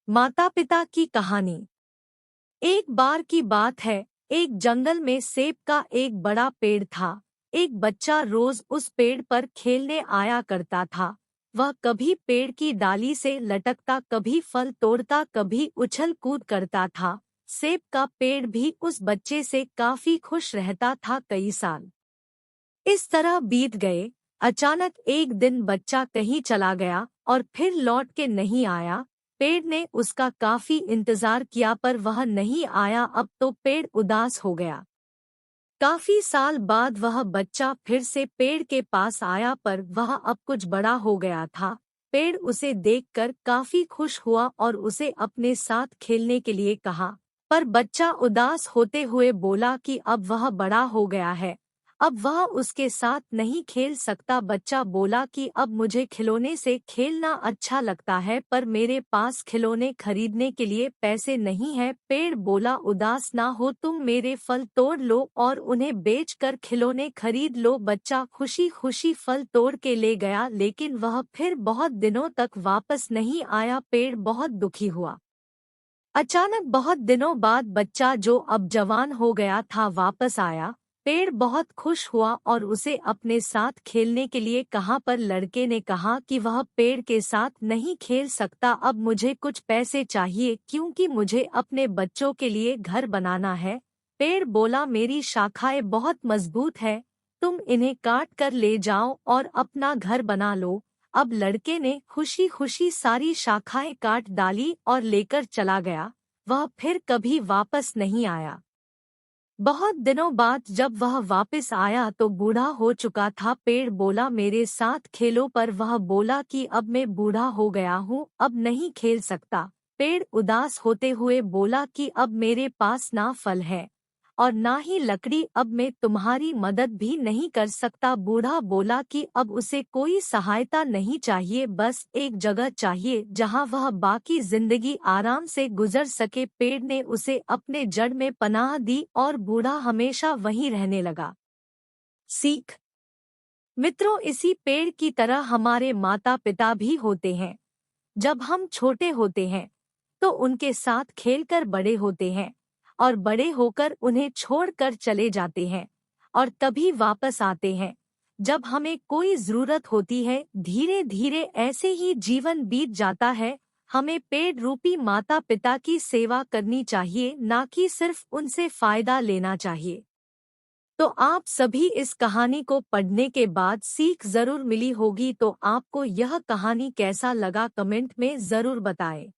माता पिता की कहानी। एक बार की बात है, एक जंगल में सेब का एक बड़ा पेड़ था। एक बच्चा रोज उस पेड़ पर खेलने आया करता था। वह कभी पेड़ की डाली से लटकता, कभी फल तोड़ता, कभी उछल कूद करता था। सेब का पेड़ भी उस बच्चे से काफी खुश रहता था। कई साल इस तरह बीत गए। अचानक एक दिन बच्चा कहीं चला गया और फिर लौट के नहीं आया। पेड़ ने उसका काफी इंतजार किया पर वह नहीं आया। अब तो पेड़ उदास हो गया। काफी साल बाद वह बच्चा फिर से पेड़ के पास आया पर वह अब कुछ बड़ा हो गया था। पेड़ उसे देखकर काफी खुश हुआ और उसे अपने साथ खेलने के लिए कहा। पर बच्चा उदास होते हुए बोला कि अब वह बड़ा हो गया है, अब वह उसके साथ नहीं खेल सकता। बच्चा बोला कि अब मुझे खिलौने से खेलना अच्छा लगता है पर मेरे पास खिलौने खरीदने के लिए पैसे नहीं है। पेड़ बोला, उदास ना हो, तुम मेरे फल तोड़ लो और उन्हें बेचकर खिलौने खरीद लो। बच्चा खुशी खुशी फल तोड़ के ले गया, लेकिन वह फिर बहुत दिनों तक वापस नहीं आया। पेड़ बहुत दुखी हुआ। अचानक बहुत दिनों बाद बच्चा, जो अब जवान हो गया था, वापस आया। पेड़ बहुत खुश हुआ और उसे अपने साथ खेलने के लिए कहा पर लड़के ने कहा कि वह पेड़ के साथ नहीं खेल सकता। अब मुझे कुछ पैसे चाहिए क्योंकि मुझे अपने बच्चों के लिए घर बनाना है। पेड़ बोला, मेरी शाखाएं बहुत मजबूत है, तुम इन्हें काट कर ले जाओ और अपना घर बना लो। अब लड़के ने खुशी खुशी सारी शाखाएं काट डाली और लेकर चला गया। वह फिर कभी वापस नहीं आया। बहुत दिनों बाद जब वह वापस आया तो बूढ़ा हो चुका था। पेड़ बोला, मेरे साथ खेलो, पर वह बोला कि अब मैं बूढ़ा हो गया हूँ, अब नहीं खेल सकता। पेड़ उदास होते हुए बोला कि अब मेरे पास ना फल है और ना ही लकड़ी, अब मैं तुम्हारी मदद भी नहीं कर सकता। बूढ़ा बोला कि अब उसे कोई सहायता नहीं चाहिए, बस एक जगह चाहिए जहां वह बाकी जिंदगी आराम से गुजर सके। पेड़ ने उसे अपने जड़ में पनाह दी और बूढ़ा हमेशा वहीं रहने लगा। सीख। मित्रों, इसी पेड़ की तरह हमारे माता पिता भी होते हैं। जब हम छोटे होते हैं तो उनके साथ खेलकर बड़े होते हैं और बड़े होकर उन्हें छोड़कर चले जाते हैं और तभी वापस आते हैं जब हमें कोई जरूरत होती है। धीरे धीरे ऐसे ही जीवन बीत जाता है। हमें पेड़ रूपी माता पिता की सेवा करनी चाहिए, ना कि सिर्फ उनसे फायदा लेना चाहिए। तो आप सभी इस कहानी को पढ़ने के बाद सीख जरूर मिली होगी। तो आपको यह कहानी कैसा लगा, कमेंट में जरूर बताएं।